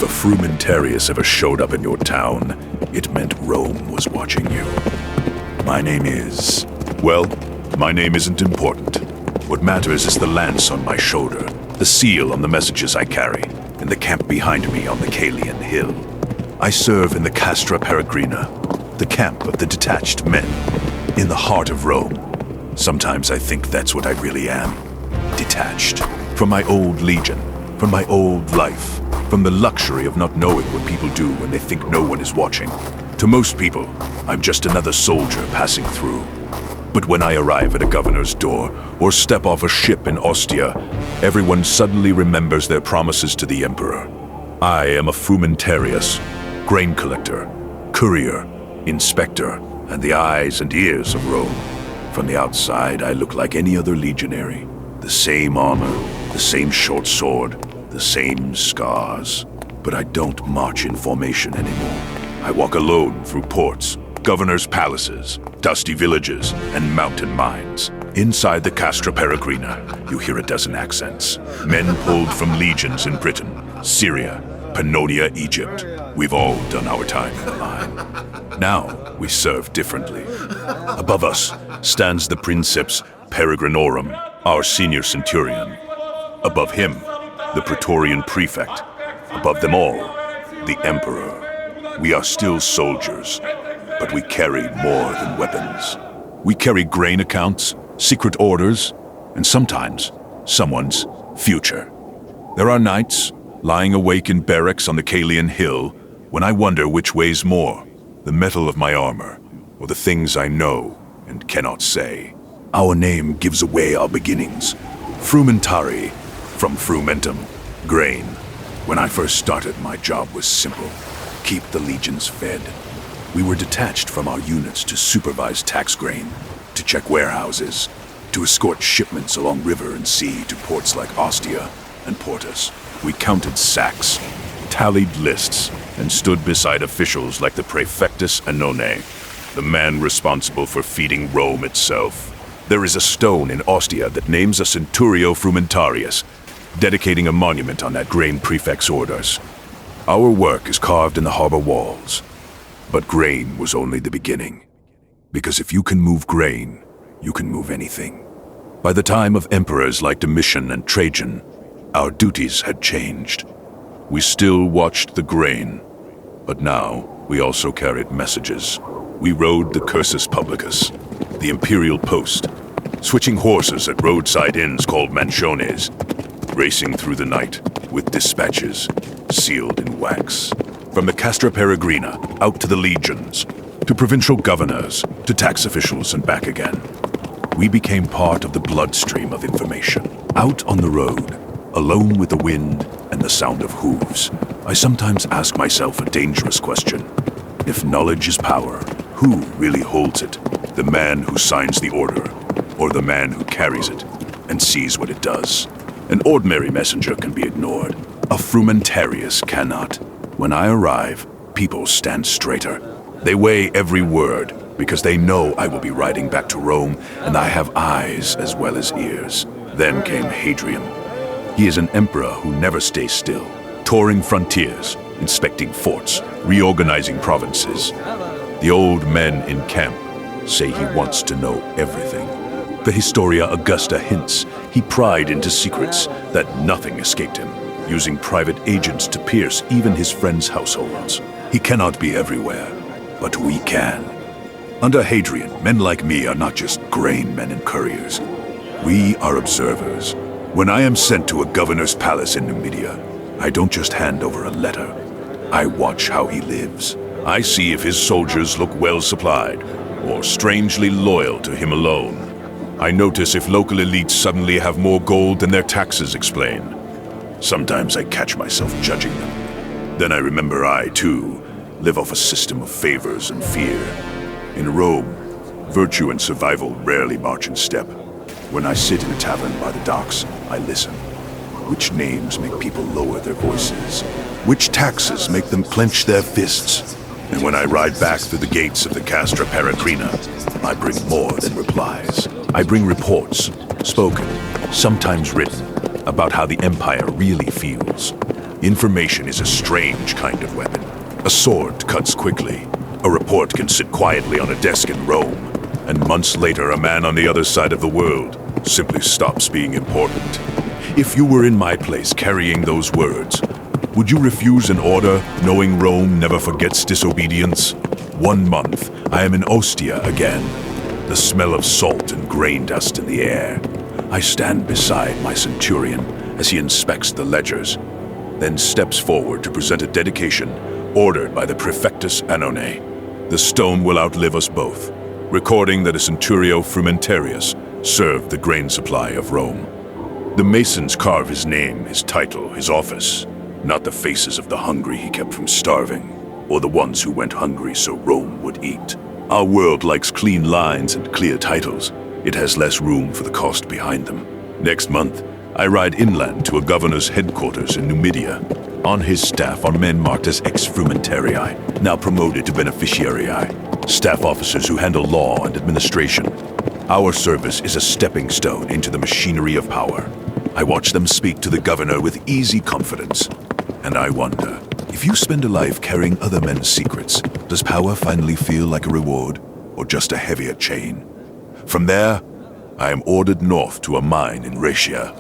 If a Frumentarius ever showed up in your town, it meant Rome was watching you. My name is... well, my name isn't important. What matters is the lance on my shoulder, the seal on the messages I carry, and the camp behind me on the Caelian hill. I serve in the Castra Peregrina, the camp of the detached men, in the heart of Rome. Sometimes I think that's what I really am. Detached. From my old legion, from my old life, from the luxury of not knowing what people do when they think no one is watching. To most people, I'm just another soldier passing through. But when I arrive at a governor's door, or step off a ship in Ostia, everyone suddenly remembers their promises to the emperor. I am a Frumentarius, grain collector, courier, inspector, and the eyes and ears of Rome. From the outside, I look like any other legionary. The same armor, the same short sword, the same scars. But I don't march in formation anymore. I walk alone through ports, governors' palaces, dusty villages, and mountain mines. Inside the Castra Peregrina, you hear a dozen accents. Men pulled from legions in Britain, Syria, Pannonia, Egypt. We've all done our time in the line. Now we serve differently. Above us stands the Princeps Peregrinorum, our senior centurion. Above him, the Praetorian prefect. Above them all, the emperor. We are still soldiers, but we carry more than weapons. We carry grain accounts, secret orders, and sometimes someone's future. There are nights, lying awake in barracks on the Caelian hill, when I wonder which weighs more, the metal of my armor, or the things I know and cannot say. Our name gives away our beginnings. Frumentarii, from frumentum, grain. When I first started, my job was simple. Keep the legions fed. We were detached from our units to supervise tax grain, to check warehouses, to escort shipments along river and sea to ports like Ostia and Portus. We counted sacks, tallied lists, and stood beside officials like the Praefectus Annone, the man responsible for feeding Rome itself. There is a stone in Ostia that names a Centurio Frumentarius, dedicating a monument on that grain prefect's orders. Our work is carved in the harbor walls, but grain was only the beginning. Because if you can move grain, you can move anything. By the time of emperors like Domitian and Trajan, our duties had changed. We still watched the grain, but now we also carried messages. We rode the cursus publicus, the imperial post, switching horses at roadside inns called mansiones, racing through the night with dispatches sealed in wax. From the Castra Peregrina out to the legions, to provincial governors, to tax officials and back again. We became part of the bloodstream of information. Out on the road, alone with the wind and the sound of hooves, I sometimes ask myself a dangerous question. If knowledge is power, who really holds it? The man who signs the order, or the man who carries it and sees what it does? An ordinary messenger can be ignored. A Frumentarius cannot. When I arrive, people stand straighter. They weigh every word, because they know I will be riding back to Rome, and I have eyes as well as ears. Then came Hadrian. He is an emperor who never stays still, touring frontiers, inspecting forts, reorganizing provinces. The old men in camp say he wants to know everything. The Historia Augusta hints he pried into secrets that nothing escaped him, using private agents to pierce even his friends' households. He cannot be everywhere, but we can. Under Hadrian, men like me are not just grain men and couriers. We are observers. When I am sent to a governor's palace in Numidia, I don't just hand over a letter. I watch how he lives. I see if his soldiers look well supplied, or strangely loyal to him alone. I notice if local elites suddenly have more gold than their taxes explain. Sometimes I catch myself judging them. Then I remember I, too, live off a system of favors and fear. In Rome, virtue and survival rarely march in step. When I sit in a tavern by the docks, I listen. Which names make people lower their voices? Which taxes make them clench their fists? And when I ride back through the gates of the Castra Peregrina, I bring more than replies. I bring reports, spoken, sometimes written, about how the empire really feels. Information is a strange kind of weapon. A sword cuts quickly. A report can sit quietly on a desk in Rome, and months later a man on the other side of the world simply stops being important. If you were in my place carrying those words, would you refuse an order knowing Rome never forgets disobedience? 1 month, I am in Ostia again. The smell of salt and grain dust in the air. I stand beside my centurion as he inspects the ledgers, then steps forward to present a dedication ordered by the Prefectus Annone. The stone will outlive us both, recording that a centurio Frumentarius served the grain supply of Rome. The masons carve his name, his title, his office, not the faces of the hungry he kept from starving, or the ones who went hungry so Rome would eat. Our world likes clean lines and clear titles. It has less room for the cost behind them. Next month, I ride inland to a governor's headquarters in Numidia. On his staff are men marked as ex-frumentarii, now promoted to beneficiarii, staff officers who handle law and administration. Our service is a stepping stone into the machinery of power. I watch them speak to the governor with easy confidence. And I wonder, if you spend a life carrying other men's secrets, does power finally feel like a reward, or just a heavier chain? From there, I am ordered north to a mine in Rhaetia.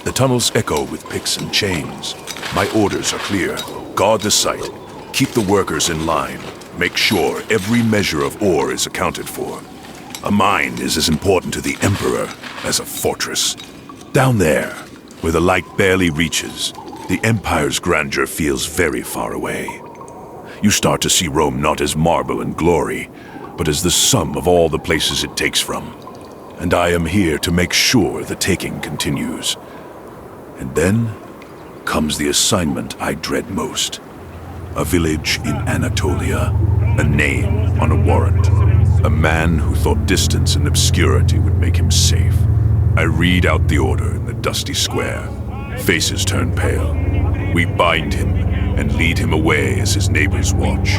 The tunnels echo with picks and chains. My orders are clear. Guard the site. Keep the workers in line. Make sure every measure of ore is accounted for. A mine is as important to the Emperor as a fortress. Down there, where the light barely reaches, the Empire's grandeur feels very far away. You start to see Rome not as marble and glory, but as the sum of all the places it takes from. And I am here to make sure the taking continues. And then comes the assignment I dread most. A village in Anatolia, a name on a warrant. A man who thought distance and obscurity would make him safe. I read out the order in the dusty square. Faces turn pale. We bind him and lead him away as his neighbors watch.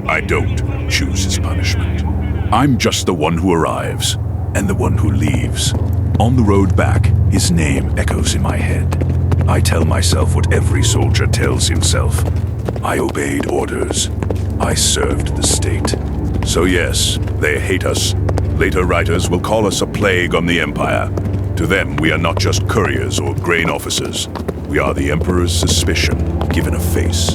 I don't choose his punishment. I'm just the one who arrives and the one who leaves. On the road back, his name echoes in my head. I tell myself what every soldier tells himself. I obeyed orders. I served the state. So yes, they hate us. Later writers will call us a plague on the Empire. To them, we are not just couriers or grain officers. We are the Emperor's suspicion, given a face.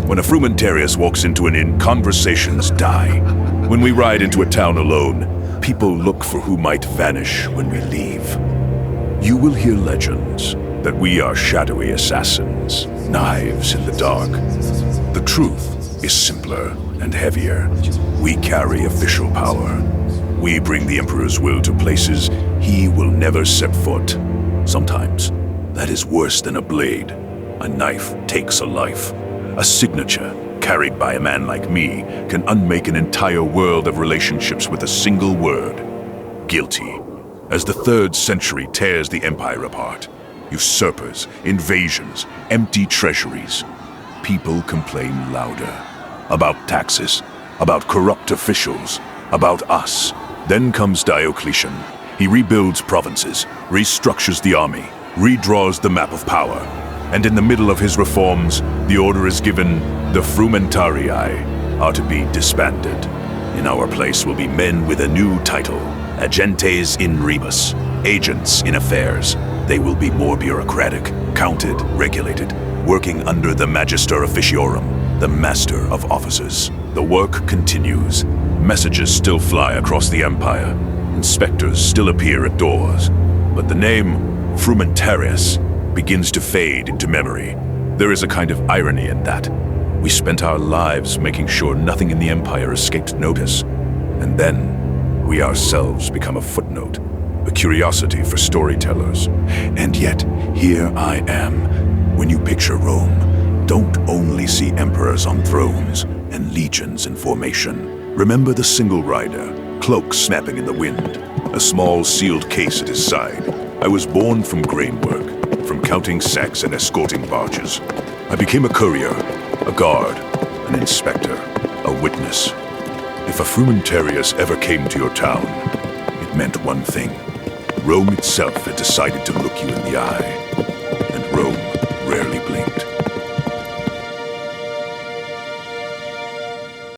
When a Frumentarius walks into an inn, conversations die. When we ride into a town alone, people look for who might vanish when we leave. You will hear legends that we are shadowy assassins, knives in the dark. The truth is simpler and heavier. We carry official power. We bring the Emperor's will to places he will never set foot. Sometimes, that is worse than a blade. A knife takes a life. A signature, carried by a man like me, can unmake an entire world of relationships with a single word. Guilty. As the 3rd century tears the Empire apart, usurpers, invasions, empty treasuries, people complain louder. About taxes, about corrupt officials, about us. Then comes Diocletian. He rebuilds provinces, restructures the army, redraws the map of power. And in the middle of his reforms, the order is given the frumentarii are to be disbanded. In our place will be men with a new title, agentes in rebus, agents in affairs. They will be more bureaucratic, counted, regulated, working under the magister officiorum, the master of officers. The work continues. Messages still fly across the Empire. Inspectors still appear at doors. But the name Frumentarius begins to fade into memory. There is a kind of irony in that. We spent our lives making sure nothing in the Empire escaped notice. And then, we ourselves become a footnote, a curiosity for storytellers. And yet, here I am. When you picture Rome, don't only see emperors on thrones and legions in formation. Remember the single rider, cloak snapping in the wind, a small sealed case at his side. I was born from grain work, from counting sacks and escorting barges. I became a courier, a guard, an inspector, a witness. If a Frumentarius ever came to your town, it meant one thing. Rome itself had decided to look you in the eye, and Rome